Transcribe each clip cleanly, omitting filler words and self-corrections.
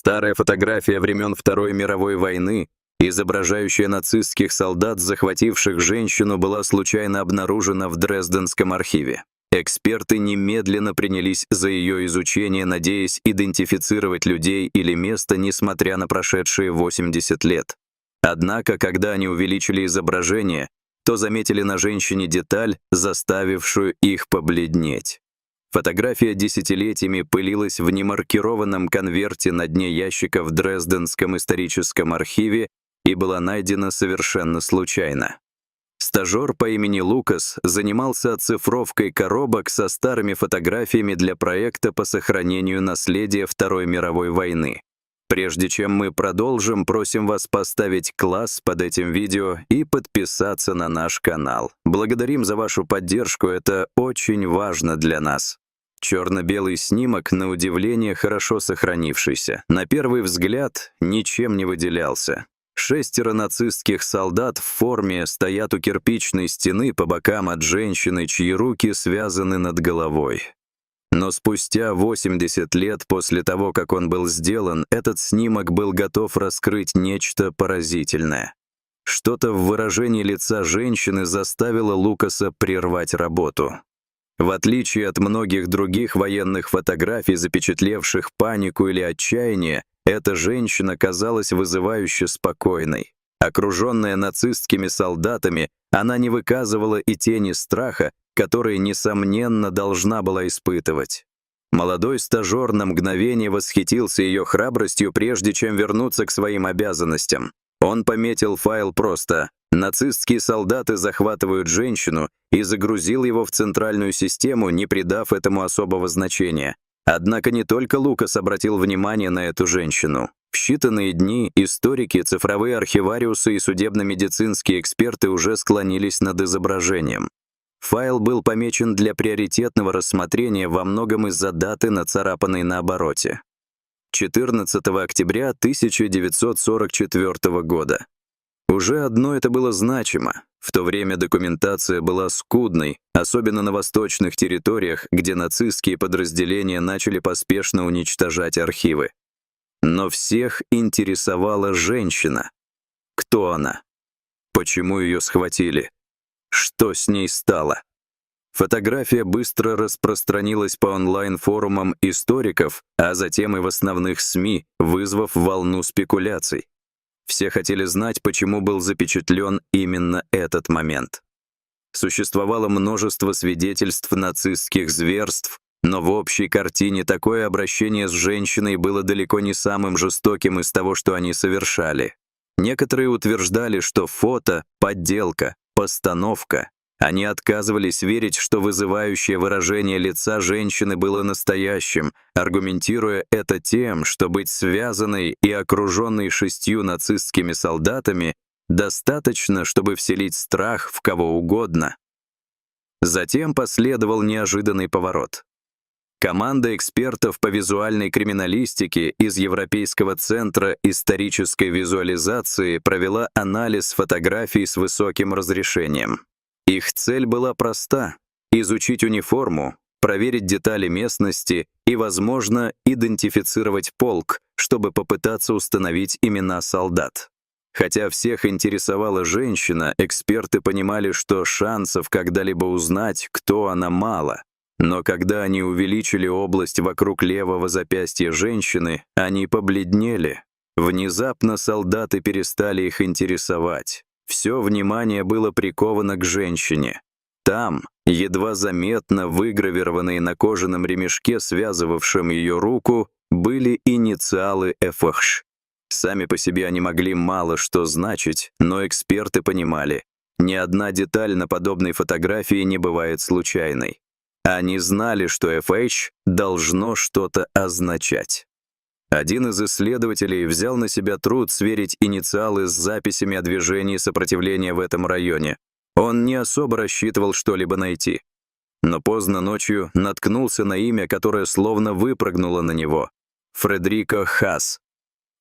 Старая фотография времен Второй мировой войны, изображающая нацистских солдат, захвативших женщину, была случайно обнаружена в Дрезденском архиве. Эксперты немедленно принялись за ее изучение, надеясь идентифицировать людей или место, несмотря на прошедшие 80 лет. Однако, когда они увеличили изображение, то заметили на женщине деталь, заставившую их побледнеть. Фотография десятилетиями пылилась в немаркированном конверте на дне ящика в Дрезденском историческом архиве и была найдена совершенно случайно. Стажер по имени Лукас занимался оцифровкой коробок со старыми фотографиями для проекта по сохранению наследия Второй мировой войны. Прежде чем мы продолжим, просим вас поставить класс под этим видео и подписаться на наш канал. Благодарим за вашу поддержку, это очень важно для нас. Черно-белый снимок, на удивление, хорошо сохранившийся. На первый взгляд, ничем не выделялся. 6 нацистских солдат в форме стоят у кирпичной стены по бокам от женщины, чьи руки связаны над головой. Но спустя 80 лет после того, как он был сделан, этот снимок был готов раскрыть нечто поразительное. Что-то в выражении лица женщины заставило Лукаса прервать работу. В отличие от многих других военных фотографий, запечатлевших панику или отчаяние, эта женщина казалась вызывающе спокойной. Окруженная нацистскими солдатами, она не выказывала и тени страха, который, несомненно, должна была испытывать. Молодой стажер на мгновение восхитился ее храбростью, прежде чем вернуться к своим обязанностям. Он пометил файл просто «Нацистские солдаты захватывают женщину» и загрузил его в центральную систему, не придав этому особого значения. Однако не только Лукас обратил внимание на эту женщину. В считанные дни историки, цифровые архивариусы и судебно-медицинские эксперты уже склонились над изображением. Файл был помечен для приоритетного рассмотрения во многом из-за даты, нацарапанной на обороте. 14 октября 1944 года. Уже одно это было значимо. В то время документация была скудной, особенно на восточных территориях, где нацистские подразделения начали поспешно уничтожать архивы. Но всех интересовала женщина. Кто она? Почему ее схватили? Что с ней стало? Фотография быстро распространилась по онлайн-форумам историков, а затем и в основных СМИ, вызвав волну спекуляций. Все хотели знать, почему был запечатлен именно этот момент. Существовало множество свидетельств нацистских зверств, но в общей картине такое обращение с женщиной было далеко не самым жестоким из того, что они совершали. Некоторые утверждали, что фото — подделка, постановка. Они отказывались верить, что вызывающее выражение лица женщины было настоящим, аргументируя это тем, что быть связанной и окруженной 6 нацистскими солдатами достаточно, чтобы вселить страх в кого угодно. Затем последовал неожиданный поворот. Команда экспертов по визуальной криминалистике из Европейского центра исторической визуализации провела анализ фотографий с высоким разрешением. Их цель была проста — изучить униформу, проверить детали местности и, возможно, идентифицировать полк, чтобы попытаться установить имена солдат. Хотя всех интересовала женщина, эксперты понимали, что шансов когда-либо узнать, кто она, мало. Но когда они увеличили область вокруг левого запястья женщины, они побледнели. Внезапно солдаты перестали их интересовать. Все внимание было приковано к женщине. Там, едва заметно выгравированные на кожаном ремешке, связывавшем ее руку, были инициалы ФХ. Сами по себе они могли мало что значить, но эксперты понимали, ни одна деталь на подобной фотографии не бывает случайной. Они знали, что ФХ должно что-то означать. Один из исследователей взял на себя труд сверить инициалы с записями о движении сопротивления в этом районе. Он не особо рассчитывал что-либо найти. Но поздно ночью наткнулся на имя, которое словно выпрыгнуло на него. Фредерико Хаас.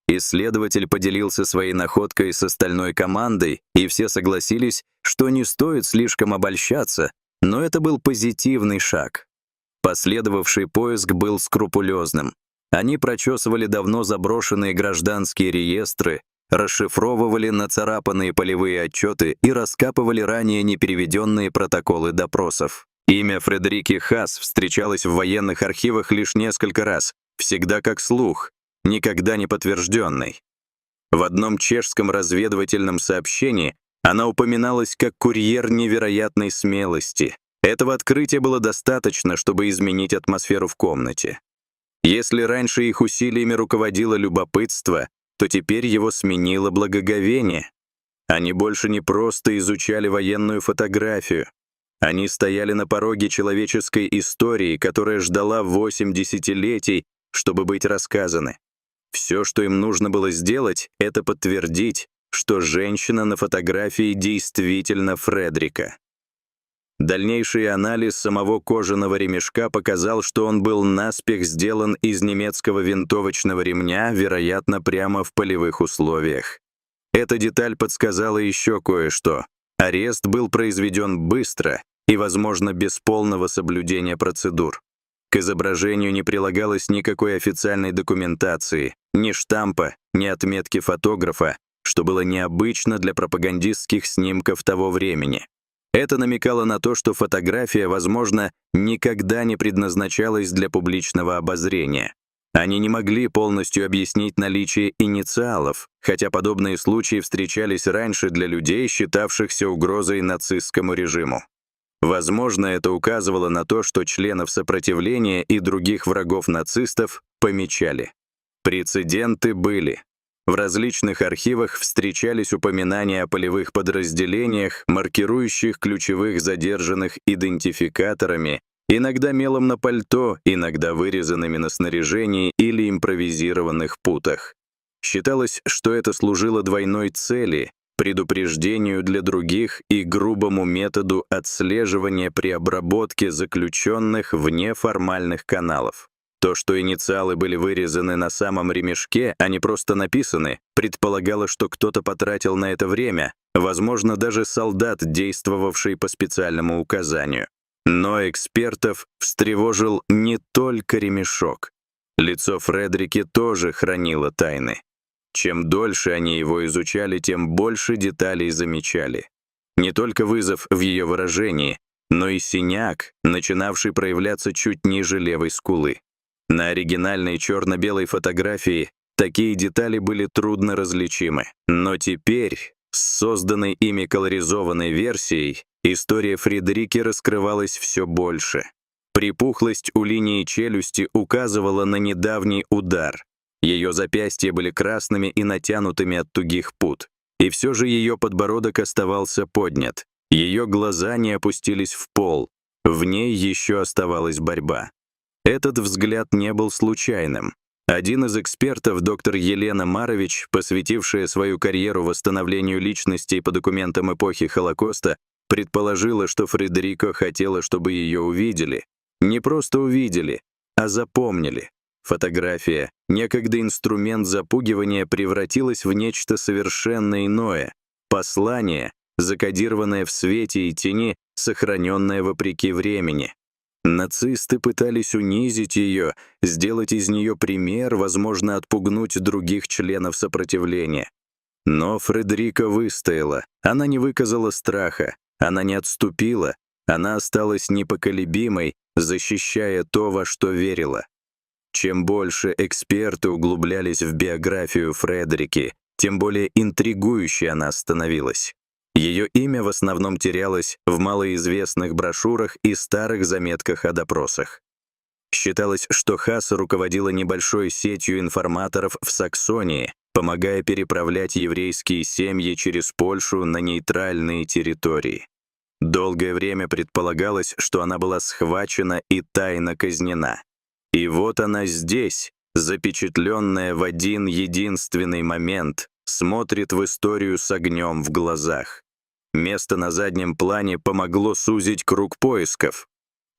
Исследователь поделился своей находкой с остальной командой, и все согласились, что не стоит слишком обольщаться, но это был позитивный шаг. Последовавший поиск был скрупулезным. Они прочесывали давно заброшенные гражданские реестры, расшифровывали нацарапанные полевые отчеты и раскапывали ранее непереведенные протоколы допросов. Имя Фредерики Хаас встречалось в военных архивах лишь несколько раз, всегда как слух, никогда не подтвержденный. В одном чешском разведывательном сообщении она упоминалась как курьер невероятной смелости. Этого открытия было достаточно, чтобы изменить атмосферу в комнате. Если раньше их усилиями руководило любопытство, то теперь его сменило благоговение. Они больше не просто изучали военную фотографию. Они стояли на пороге человеческой истории, которая ждала 8 десятилетий, чтобы быть рассказаны. Все, что им нужно было сделать, это подтвердить, что женщина на фотографии действительно Фредерика. Дальнейший анализ самого кожаного ремешка показал, что он был наспех сделан из немецкого винтовочного ремня, вероятно, прямо в полевых условиях. Эта деталь подсказала еще кое-что. Арест был произведен быстро и, возможно, без полного соблюдения процедур. К изображению не прилагалось никакой официальной документации, ни штампа, ни отметки фотографа, что было необычно для пропагандистских снимков того времени. Это намекало на то, что фотография, возможно, никогда не предназначалась для публичного обозрения. Они не могли полностью объяснить наличие инициалов, хотя подобные случаи встречались раньше для людей, считавшихся угрозой нацистскому режиму. Возможно, это указывало на то, что членов сопротивления и других врагов нацистов помечали. Прецеденты были. В различных архивах встречались упоминания о полевых подразделениях, маркирующих ключевых задержанных идентификаторами, иногда мелом на пальто, иногда вырезанными на снаряжении или импровизированных путах. Считалось, что это служило двойной цели — предупреждению для других и грубому методу отслеживания при обработке заключенных вне формальных каналов. То, что инициалы были вырезаны на самом ремешке, а не просто написаны, предполагало, что кто-то потратил на это время, возможно, даже солдат, действовавший по специальному указанию. Но экспертов встревожил не только ремешок. Лицо Фредерики тоже хранило тайны. Чем дольше они его изучали, тем больше деталей замечали. Не только вызов в ее выражении, но и синяк, начинавший проявляться чуть ниже левой скулы. На оригинальной черно-белой фотографии такие детали были трудно различимы. Но теперь, с созданной ими колоризованной версией, история Фредерики раскрывалась все больше. Припухлость у линии челюсти указывала на недавний удар. Ее запястья были красными и натянутыми от тугих пут. И все же ее подбородок оставался поднят. Ее глаза не опустились в пол. В ней еще оставалась борьба. Этот взгляд не был случайным. Один из экспертов, доктор Елена Марович, посвятившая свою карьеру восстановлению личностей по документам эпохи Холокоста, предположила, что Фредерика хотела, чтобы ее увидели. Не просто увидели, а запомнили. Фотография, некогда инструмент запугивания, превратилась в нечто совершенно иное. Послание, закодированное в свете и тени, сохраненное вопреки времени. Нацисты пытались унизить ее, сделать из нее пример, возможно, отпугнуть других членов сопротивления. Но Фредерика выстояла, она не выказала страха, она не отступила, она осталась непоколебимой, защищая то, во что верила. Чем больше эксперты углублялись в биографию Фредерики, тем более интригующей она становилась. Ее имя в основном терялось в малоизвестных брошюрах и старых заметках о допросах. Считалось, что Хаас руководила небольшой сетью информаторов в Саксонии, помогая переправлять еврейские семьи через Польшу на нейтральные территории. Долгое время предполагалось, что она была схвачена и тайно казнена. И вот она здесь, запечатленная в один единственный момент, смотрит в историю с огнем в глазах. Место на заднем плане помогло сузить круг поисков.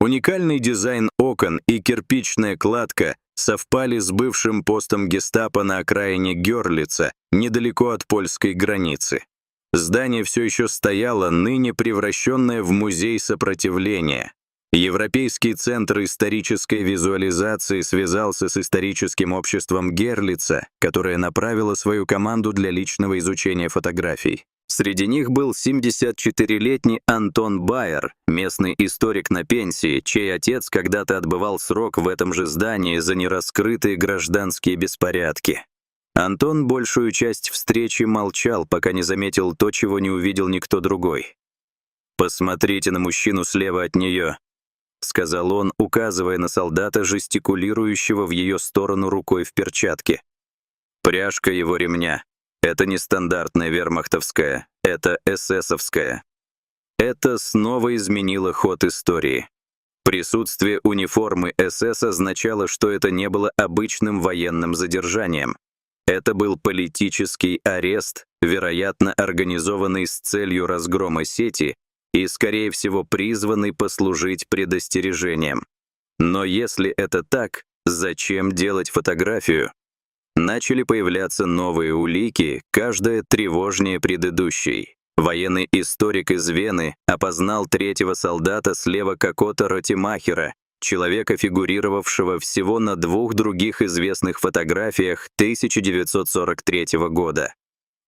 Уникальный дизайн окон и кирпичная кладка совпали с бывшим постом гестапо на окраине Гёрлица, недалеко от польской границы. Здание все еще стояло, ныне превращенное в музей сопротивления. Европейский центр исторической визуализации связался с историческим обществом Герлица, которое направило свою команду для личного изучения фотографий. Среди них был 74-летний Антон Байер, местный историк на пенсии, чей отец когда-то отбывал срок в этом же здании за нераскрытые гражданские беспорядки. Антон большую часть встречи молчал, пока не заметил то, чего не увидел никто другой. «Посмотрите на мужчину слева от нее», — сказал он, указывая на солдата, жестикулирующего в ее сторону рукой в перчатке. «Пряжка его ремня. Это не стандартная вермахтовская, это эсэсовская». Это снова изменило ход истории. Присутствие униформы СС означало, что это не было обычным военным задержанием. Это был политический арест, вероятно, организованный с целью разгрома сети и, скорее всего, призванный послужить предостережением. Но если это так, зачем делать фотографию? Начали появляться новые улики, каждая тревожнее предыдущей. Военный историк из Вены опознал третьего солдата слева Кокота Ротемахера, человека, фигурировавшего всего на 2 других известных фотографиях 1943 года.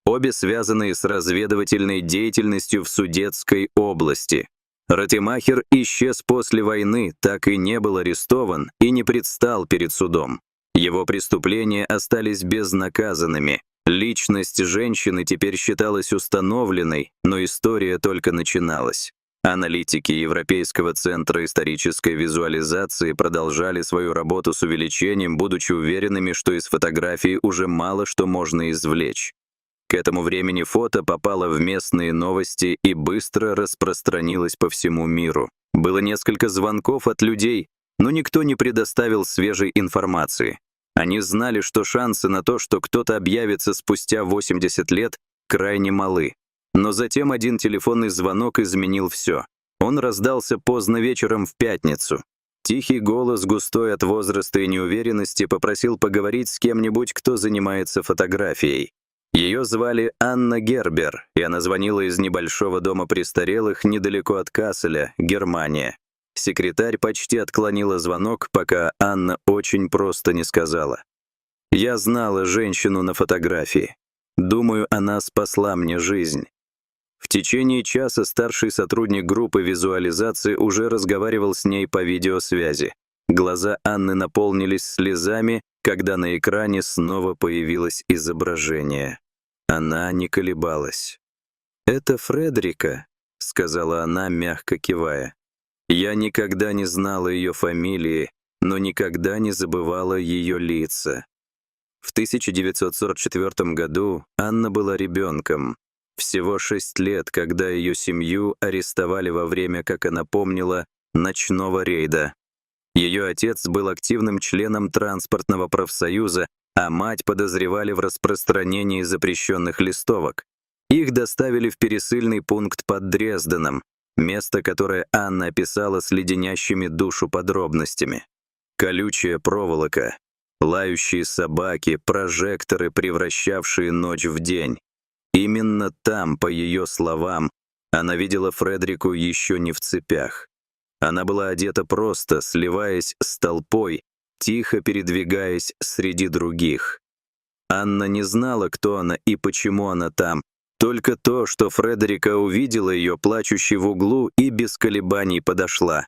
Обе связанные с разведывательной деятельностью в Судетской области. Ротемахер исчез после войны, так и не был арестован и не предстал перед судом. Его преступления остались безнаказанными. Личность женщины теперь считалась установленной, но история только начиналась. Аналитики Европейского центра исторической визуализации продолжали свою работу с увеличением, будучи уверенными, что из фотографии уже мало что можно извлечь. К этому времени фото попало в местные новости и быстро распространилось по всему миру. Было несколько звонков от людей, но никто не предоставил свежей информации. Они знали, что шансы на то, что кто-то объявится спустя 80 лет, крайне малы. Но затем один телефонный звонок изменил все. Он раздался поздно вечером в пятницу. Тихий голос, густой от возраста и неуверенности, попросил поговорить с кем-нибудь, кто занимается фотографией. Ее звали Анна Гербер, и она звонила из небольшого дома престарелых недалеко от Касселя, Германия. Секретарь почти отклонила звонок, пока Анна очень просто не сказала: «Я знала женщину на фотографии. Думаю, она спасла мне жизнь». В течение часа старший сотрудник группы визуализации уже разговаривал с ней по видеосвязи. Глаза Анны наполнились слезами, когда на экране снова появилось изображение. Она не колебалась. «Это Фредерика», — сказала она, мягко кивая. Я никогда не знала ее фамилии, но никогда не забывала ее лица. В 1944 году Анна была ребенком. Всего 6 лет, когда ее семью арестовали во время, как она помнила, ночного рейда. Ее отец был активным членом транспортного профсоюза, а мать подозревали в распространении запрещенных листовок. Их доставили в пересыльный пункт под Дрезденом, место, которое Анна описала с леденящими душу подробностями. Колючая проволока, лающие собаки, прожекторы, превращавшие ночь в день. Именно там, по ее словам, она видела Фредерику еще не в цепях. Она была одета просто, сливаясь с толпой, тихо передвигаясь среди других. Анна не знала, кто она и почему она там, только то, что Фредерика увидела ее, плачущей в углу, и без колебаний подошла.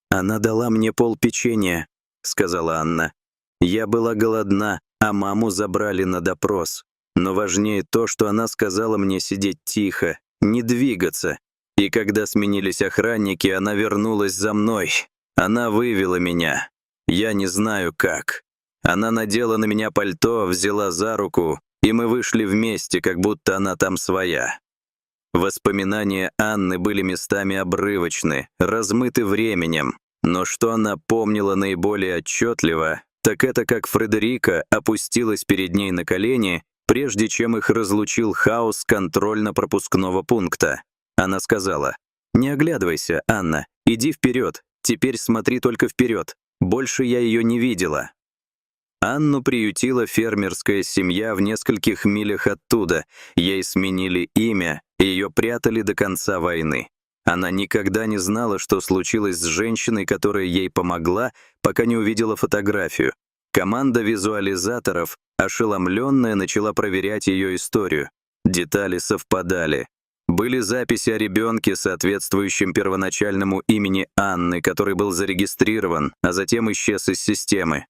«Она дала мне полпеченья», — сказала Анна. «Я была голодна, а маму забрали на допрос. Но важнее то, что она сказала мне сидеть тихо, не двигаться. И когда сменились охранники, она вернулась за мной. Она вывела меня. Я не знаю как. Она надела на меня пальто, взяла за руку, и мы вышли вместе, как будто она там своя». Воспоминания Анны были местами обрывочны, размыты временем, но что она помнила наиболее отчетливо, так это как Фредерика опустилась перед ней на колени, прежде чем их разлучил хаос контрольно-пропускного пункта. Она сказала: «Не оглядывайся, Анна, иди вперед, теперь смотри только вперед, больше я ее не видела». Анну приютила фермерская семья в нескольких милях оттуда, ей сменили имя, и ее прятали до конца войны. Она никогда не знала, что случилось с женщиной, которая ей помогла, пока не увидела фотографию. Команда визуализаторов, ошеломленная, начала проверять ее историю. Детали совпадали. Были записи о ребенке, соответствующем первоначальному имени Анны, который был зарегистрирован, а затем исчез из системы.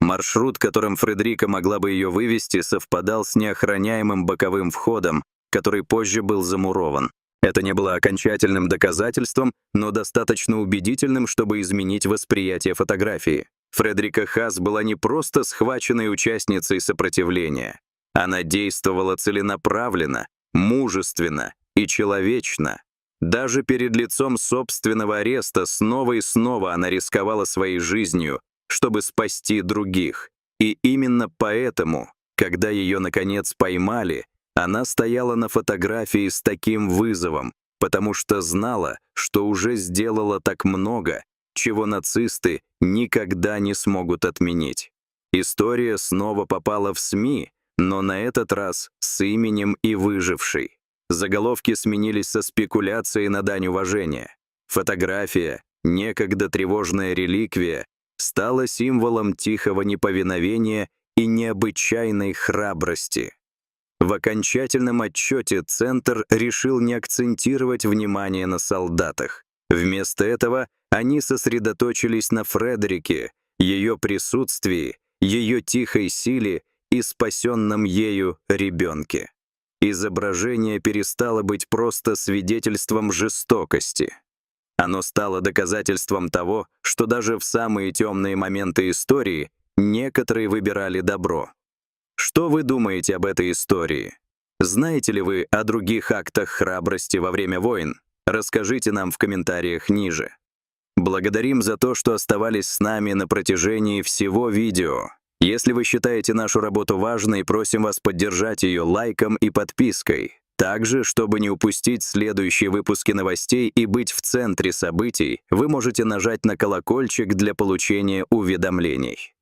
Маршрут, которым Фредерика могла бы ее вывести, совпадал с неохраняемым боковым входом, который позже был замурован. Это не было окончательным доказательством, но достаточно убедительным, чтобы изменить восприятие фотографии. Фредерика Хаас была не просто схваченной участницей сопротивления. Она действовала целенаправленно, мужественно и человечно. Даже перед лицом собственного ареста снова и снова она рисковала своей жизнью, чтобы спасти других. И именно поэтому, когда ее наконец поймали, она стояла на фотографии с таким вызовом, потому что знала, что уже сделала так много, чего нацисты никогда не смогут отменить. История снова попала в СМИ, но на этот раз с именем и выжившей. Заголовки сменились со спекуляцией на дань уважения. Фотография, некогда тревожная реликвия, стала символом тихого неповиновения и необычайной храбрости. В окончательном отчете Центр решил не акцентировать внимание на солдатах. Вместо этого они сосредоточились на Фредерике, ее присутствии, ее тихой силе и спасенном ею ребенке. Изображение перестало быть просто свидетельством жестокости. Оно стало доказательством того, что даже в самые темные моменты истории некоторые выбирали добро. Что вы думаете об этой истории? Знаете ли вы о других актах храбрости во время войн? Расскажите нам в комментариях ниже. Благодарим за то, что оставались с нами на протяжении всего видео. Если вы считаете нашу работу важной, просим вас поддержать ее лайком и подпиской. Также, чтобы не упустить следующие выпуски новостей и быть в центре событий, вы можете нажать на колокольчик для получения уведомлений.